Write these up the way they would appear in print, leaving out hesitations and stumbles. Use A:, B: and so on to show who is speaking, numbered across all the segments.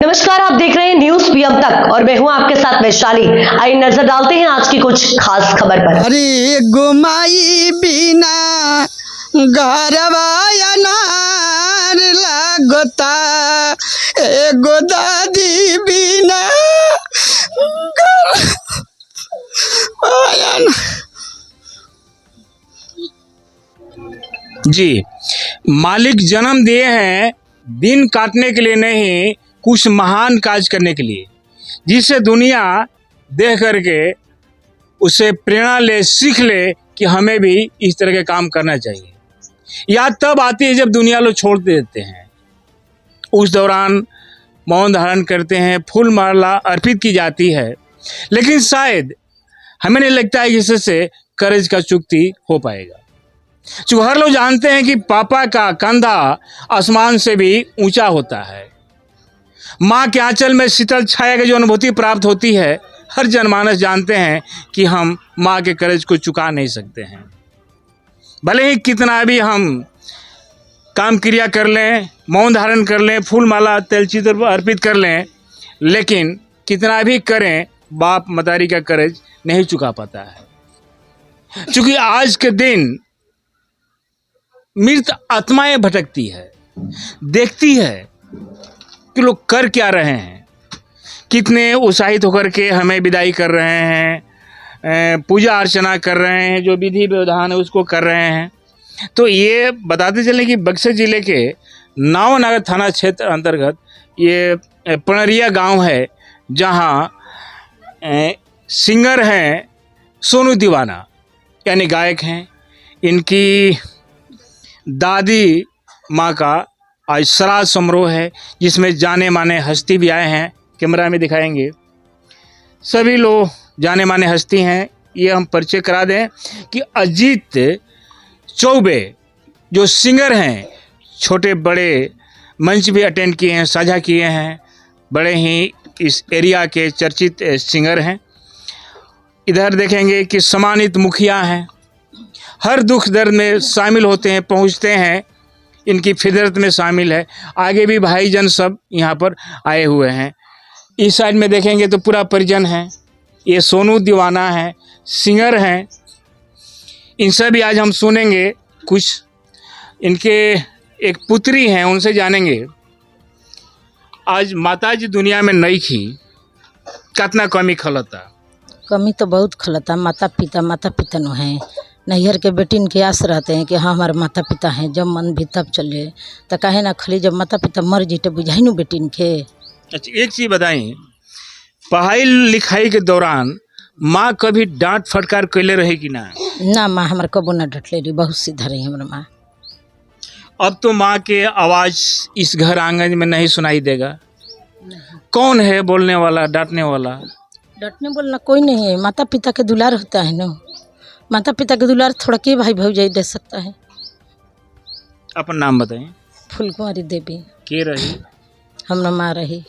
A: नमस्कार, आप देख रहे हैं न्यूज पीएम तक और मैं हूं आपके साथ वैशाली। आइए नजर डालते हैं आज की कुछ खास खबर पर।
B: अरे गुमाई बिना घरवा अनार लगता, एगो दादी बिना घर
C: जी, मालिक जन्म दिए हैं दिन काटने के लिए नहीं, कुछ महान काज करने के लिए, जिससे दुनिया देख करके उसे प्रेरणा ले, सीख ले कि हमें भी इस तरह के काम करना चाहिए। याद तब आती है जब दुनिया लोग छोड़ देते हैं। उस दौरान मौन धारण करते हैं, फूल माला अर्पित की जाती है, लेकिन शायद हमें नहीं लगता है कि इससे कर्ज का चुकती हो पाएगा। चूँकि हर लोग जानते हैं कि पापा का कंधा आसमान से भी ऊंचा होता है। माँ के आंचल में शीतल छाया की जो अनुभूति प्राप्त होती है, हर जनमानस जानते हैं कि हम माँ के कर्ज को चुका नहीं सकते हैं। भले ही कितना भी हम काम क्रिया कर लें, मौन धारण कर लें, फूल माला तेल चित्र अर्पित कर लें, लेकिन कितना भी करें बाप मतारी का कर्ज नहीं चुका पाता है। क्योंकि आज के दिन मृत आत्माएं भटकती है, देखती है कि लोग कर क्या रहे हैं, कितने उत्साहित होकर के हमें विदाई कर रहे हैं, पूजा अर्चना कर रहे हैं, जो विधि विधान है उसको कर रहे हैं। तो ये बताते चलें कि बक्सर जिले के नावनगर थाना क्षेत्र अंतर्गत ये पणरिया गांव है, जहां सिंगर हैं सोनू दीवाना, यानी गायक हैं। इनकी दादी माँ का आज श्राद्ध समारोह है, जिसमें जाने माने हस्ती भी आए हैं। कैमरा में दिखाएंगे, सभी लोग जाने माने हस्ती हैं। ये हम परिचय करा दें कि अजीत चौबे जो सिंगर हैं, छोटे बड़े मंच भी अटेंड किए हैं, साझा किए हैं, बड़े ही इस एरिया के चर्चित सिंगर हैं। इधर देखेंगे कि सम्मानित मुखिया हैं, हर दुख दर्द में शामिल होते हैं, पहुंचते हैं, इनकी फितरत में शामिल है। आगे भी भाईजन सब यहाँ पर आए हुए हैं। इस साइड में देखेंगे तो पूरा परिजन है। ये सोनू दीवाना है, सिंगर हैं। इनसे भी आज हम सुनेंगे कुछ। इनके एक पुत्री हैं, उनसे जानेंगे आज माताजी दुनिया में नहीं थी, कितना कमी खलता।
D: कमी तो बहुत खलता। माता पिता नो हैं, नैहर के बेटिन के आस रहते हैं कि हाँ हमारे माता पिता हैं, जब मन भी तब चले। तो कहे ना खाली जब माता पिता मर जी तो बुझाई नु बेटिन के।
C: अच्छा, एक चीज़ बताई, पढ़ाई लिखाई के दौरान माँ कभी डांट फटकार कैले रहे कि ना?
D: ना, माँ हमारे कबो ना डटले रही, बहुत सीधा रही हमारे माँ।
C: अब तो माँ के आवाज़ इस घर आंगन में नहीं सुनाई देगा। कौन है बोलने वाला, डांटने वाला?
D: डटने बोलना कोई नहीं है, माता पिता के दुलार होता है ना। माता पिता के दुलार थोड़ा के भाई भौजाई दे सकता है।
C: अपन नाम बताएं।
D: फूलकुमारी देवी।
C: के रही?
D: हम माँ रही।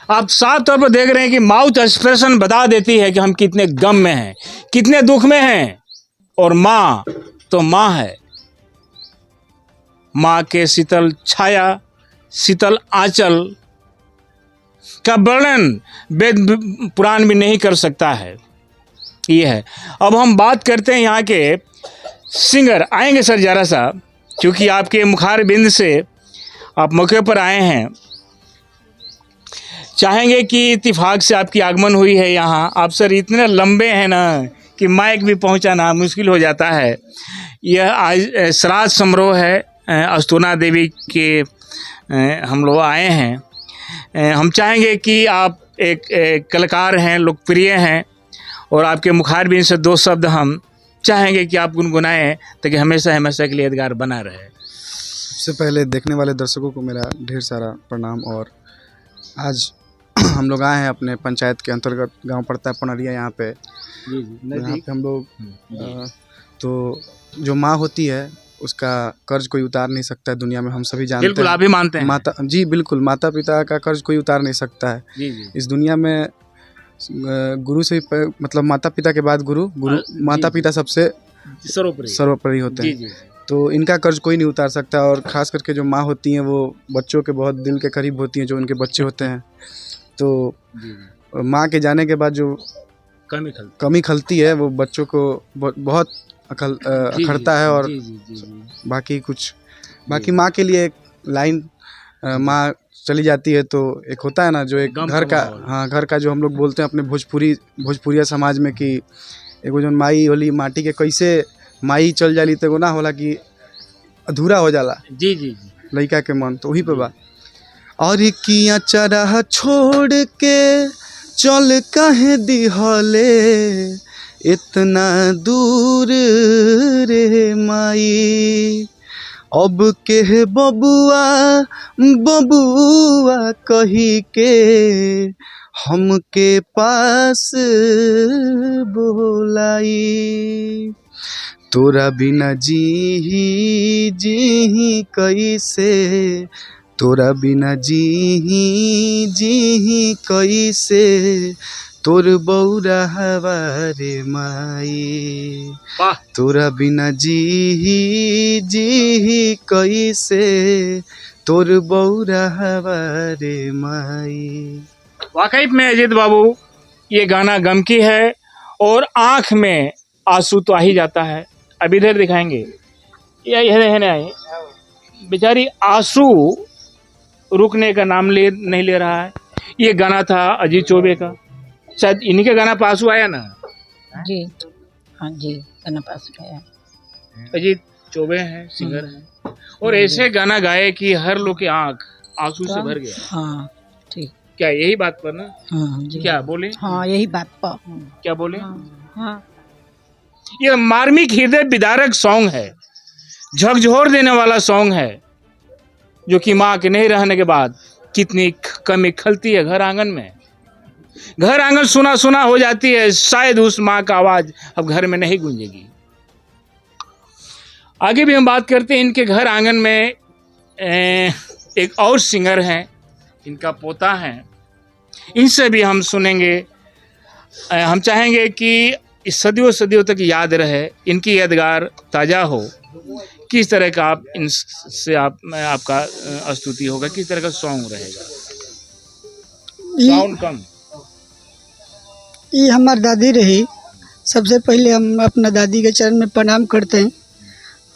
C: आप साफ तौर पर देख रहे हैं कि माउथ एक्सप्रेशन बता देती है कि हम कितने गम में हैं, कितने दुख में हैं। और माँ तो माँ है। माँ के शीतल छाया, शीतल आंचल का वर्णन वेद पुराण भी नहीं कर सकता है। ये है। अब हम बात करते हैं यहाँ के सिंगर। आएंगे सर जरा सा, क्योंकि आपके मुखार बिंद से आप मौके पर आए हैं। चाहेंगे कि इत्तेफाक से आपकी आगमन हुई है यहाँ। आप सर इतने लंबे हैं ना कि माइक भी पहुँचाना मुश्किल हो जाता है। यह आज श्राद्ध समारोह है, अस्तुना देवी के हम लोग आए हैं। हम चाहेंगे कि आप एक कलाकार हैं, लोकप्रिय हैं, और आपके मुखारबिन से दो शब्द हम चाहेंगे कि आप गुनगुनाएं, ताकि हमेशा हमेशा के लिए यादगार बना रहे।
E: सबसे पहले देखने वाले दर्शकों को मेरा ढेर सारा प्रणाम। और आज हम लोग आए हैं अपने पंचायत के अंतर्गत, गांव पड़ता है पणरिया, यहाँ पे हम लोग तो जो माँ होती है उसका कर्ज कोई उतार नहीं सकता है दुनिया में, हम सभी जानते हैं।
C: बिल्कुल, आप भी मानते हैं।
E: माता जी बिल्कुल, माता पिता का कर्ज कोई उतार नहीं सकता है।
C: जी।
E: इस दुनिया में गुरु से मतलब माता पिता के बाद गुरु माता पिता सबसे सर्वोपरि होते हैं। तो इनका कर्ज कोई नहीं उतार सकता। और ख़ास करके जो माँ होती हैं वो बच्चों के बहुत दिल के करीब होती हैं, जो उनके बच्चे होते हैं। तो माँ के जाने के बाद जो कमी खलती है वो बच्चों को बहुत अखरता है। और बाकी माँ के लिए एक लाइन, माँ चली जाती है तो एक होता है ना, जो एक घर का जो हम लोग बोलते हैं अपने भोजपुरिया समाज में कि एगो जो माई होली माटी के कैसे माई चल जाली तो ना होला कि अधूरा हो जाला लड़का के मन। तो वही पे बा। और किया चरह छोड़ के चल कहे दिहले इतना दूर रे माई, अब के बबुआ बबुआ कही के हमके पास बोलाई, तोरा बिना जी कैसे, तोरा बिना जी कैसे, तोर बौरा हवारे माई, तोरा बिना जी कैसे, तोर बौरा हवारे माई।
C: वाकई में अजीत बाबू ये गाना गम की है और आँख में आंसू तो आ ही जाता है। अब इधर दिखाएंगे, ये आए बेचारी आंसू रुकने का नाम नहीं ले रहा है। ये गाना था अजीत चौबे का, शायद इन्हीं के गाना पर आंसू आया ना?
D: जी हाँ जी, गाना पास आया।
C: अजीत चौबे हैं, सिंगर हैं, और ऐसे गाना गाए कि हर लोग की आँख आंसू से भर गया।
D: हाँ ठीक,
C: क्या यही बात पर ना?
D: हाँ जी,
C: क्या बोले?
D: हाँ यही बात पर।
C: क्या बोले?
D: हाँ
C: ये मार्मिक हृदय विदारक सॉन्ग है, झकझोर देने वाला सॉन्ग है, जो कि माँ के नहीं रहने के बाद कितनी कमी खलती है घर आंगन में। घर आंगन सुना सुना हो जाती है, शायद उस माँ का आवाज अब घर में नहीं गूंजेगी। आगे भी हम बात करते हैं इनके घर आंगन में। एक और सिंगर हैं, इनका पोता है, इनसे भी हम सुनेंगे। हम चाहेंगे कि इस सदियों सदियों तक याद रहे, इनकी यादगार ताज़ा हो। किस तरह का आप इनसे आपका स्तुति होगा, किस तरह का सॉन्ग रहेगा? साउंड कम।
B: ये हमारी दादी रही। सबसे पहले हम अपना दादी के चरण में प्रणाम करते हैं।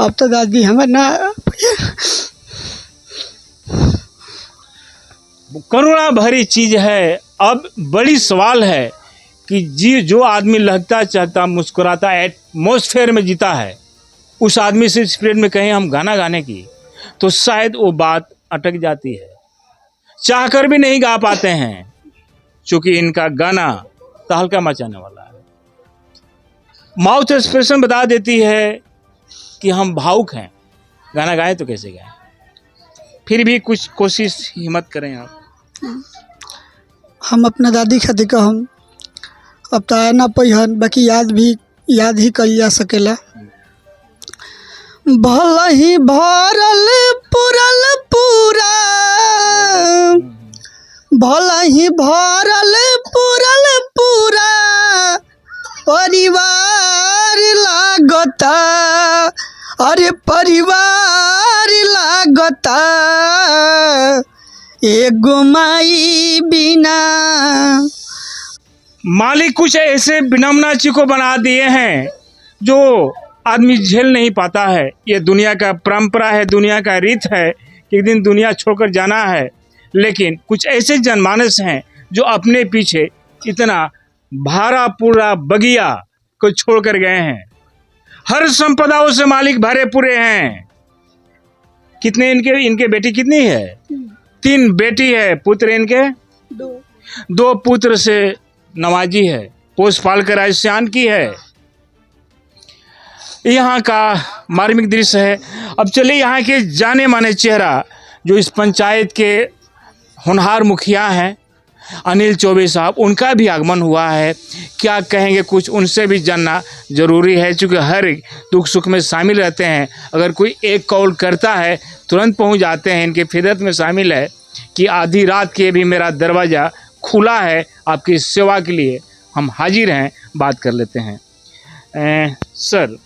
B: अब तो दादी हमारे ना
C: करुणा भरी चीज है। अब बड़ी सवाल है कि जो आदमी लगता चाहता मुस्कुराता एटमॉस्फेयर में जीता है, उस आदमी से स्पिरिट में कहें हम गाना गाने की, तो शायद वो बात अटक जाती है, चाहकर भी नहीं गा पाते हैं, क्योंकि इनका गाना तहलका मचाने वाला है। माउथ एक्सप्रेशन बता देती है कि हम भावुक हैं, गाना गाएं तो कैसे गाएं। फिर भी कुछ कोशिश हिम्मत करें आप।
B: हम अपना दादी खातिर का हम अब तो आया ना पहिन, बाकी याद ही कल जा सकेला। भला ही भरल पुरल पूरा, भला ही भरल पुरल पूरा परिवार लागता, अरे परिवार लागता, एगो माई बिना।
C: मालिक कुछ ऐसे विनम्रता को बना दिए हैं जो आदमी झेल नहीं पाता है। ये दुनिया का परंपरा है, दुनिया का रीत है कि एक दिन दुनिया छोड़कर जाना है, लेकिन कुछ ऐसे जनमानस हैं जो अपने पीछे इतना भारा पूरा बगिया को छोड़कर गए हैं। हर संपदाओं से मालिक भरे पूरे हैं। कितने इनके बेटी कितनी है? 3 बेटी है, पुत्र इनके 2 पुत्र से नवाजी है, पोस पाल कर आयुष्यान की है। यहाँ का मार्मिक दृश्य है। अब चलिए यहाँ के जाने माने चेहरा जो इस पंचायत के होनहार मुखिया हैं, अनिल चौबे साहब, उनका भी आगमन हुआ है। क्या कहेंगे, कुछ उनसे भी जानना जरूरी है, क्योंकि हर दुख सुख में शामिल रहते हैं। अगर कोई एक कॉल करता है तुरंत पहुंच जाते हैं। इनके फितरत में शामिल है कि आधी रात के भी मेरा दरवाज़ा खुला है, आपकी सेवा के लिए हम हाजिर हैं। बात कर लेते हैं। सर,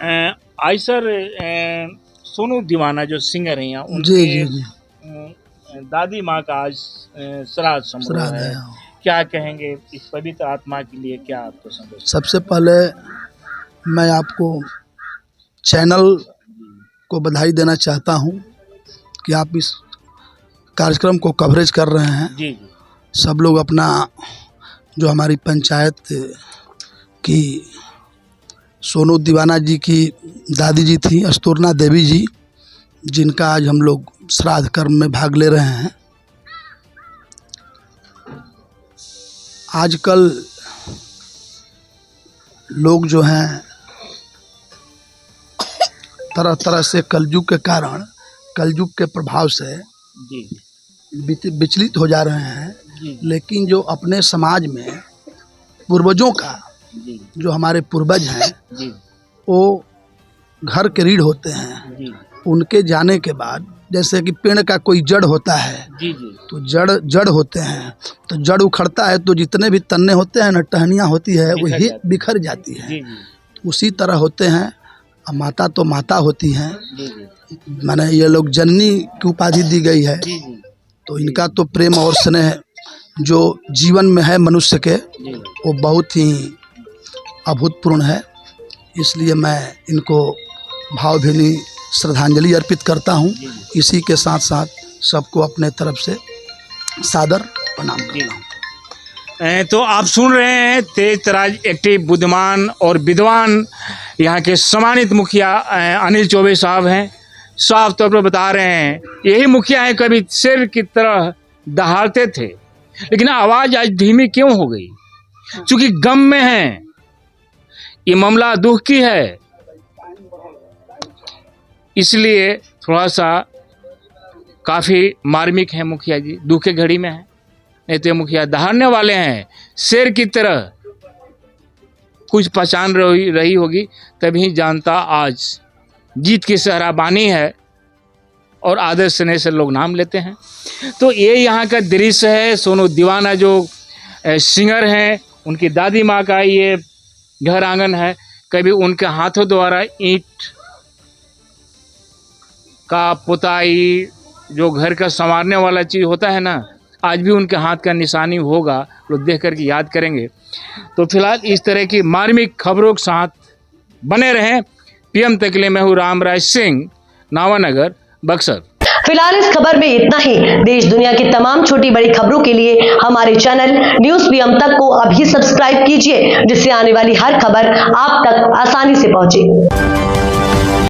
C: आज सर सोनू दीवाना जो सिंगर हैं यहाँ, उनके दादी माँ का आज श्राद्ध समारोह है। क्या कहेंगे इस पवित्र आत्मा के लिए, क्या आपको संदेश?
F: सबसे पहले मैं आपको चैनल को बधाई देना चाहता हूँ कि आप इस कार्यक्रम को कवरेज कर रहे हैं।
C: जी जी।
F: सब लोग अपना जो हमारी पंचायत की सोनू दीवाना जी की दादी जी थी अस्तूर्णा देवी जी, जिनका आज हम लोग श्राद्ध कर्म में भाग ले रहे हैं। आजकल लोग जो हैं तरह तरह से कलयुग के कारण, कलयुग के प्रभाव से विचलित हो जा रहे हैं। लेकिन जो अपने समाज में पूर्वजों का, जो हमारे पूर्वज हैं, वो घर के रीढ़ होते हैं। उनके जाने के बाद जैसे कि पेड़ का कोई जड़ होता है, तो जड़ होते हैं, तो जड़ उखड़ता है तो जितने भी तन्ने होते हैं ना, टहनियाँ होती है, वही बिखर जाती है। उसी तरह होते हैं। माता तो माता होती हैं, माने ये लोग जननी की उपाधि दी गई है, तो इनका तो प्रेम और स्नेह जो जीवन में है मनुष्य के, वो बहुत ही अभूतपूर्ण है। इसलिए मैं इनको भावभीनी श्रद्धांजलि अर्पित करता हूँ। इसी के साथ साथ सबको अपने तरफ से सादर प्रणाम करता हूँ।
C: तो आप सुन रहे हैं तेज तराज, एक्टिव, बुद्धिमान और विद्वान यहाँ के सम्मानित मुखिया अनिल चौबे साहब हैं। साफ तौर पर बता रहे हैं, यही मुखिया हैं कभी शेर की तरह दहाड़ते थे, लेकिन आवाज़ आज धीमी क्यों हो गई? क्योंकि गम में हैं। ये मामला दुख की है, इसलिए थोड़ा सा काफ़ी मार्मिक है मुखिया जी, दुख के घड़ी में है। नहीं तो मुखिया दहाड़ने वाले हैं, शेर की तरह। कुछ पहचान रही होगी तभी जानता आज जीत की सहराबानी है और आदर स्नेह से लोग नाम लेते हैं। तो ये यहाँ का दृश्य है। सोनू दीवाना जो सिंगर हैं, उनकी दादी माँ का ये घर आंगन है। कभी उनके हाथों द्वारा ईंट का पुताई, जो घर का संवारने वाला चीज़ होता है ना, आज भी उनके हाथ का निशानी होगा, लोग देख करके याद करेंगे। तो फिलहाल इस तरह की मार्मिक खबरों के साथ बने रहें। पीएम तक के लिए मैं हूँ रामराज सिंह, नावानगर, बक्सर।
A: फिलहाल इस खबर में इतना ही। देश दुनिया की तमाम छोटी बड़ी खबरों के लिए हमारे चैनल न्यूज़ पीएम तक को अभी सब्सक्राइब कीजिए, जिससे आने वाली हर खबर आप तक आसानी से पहुंचे।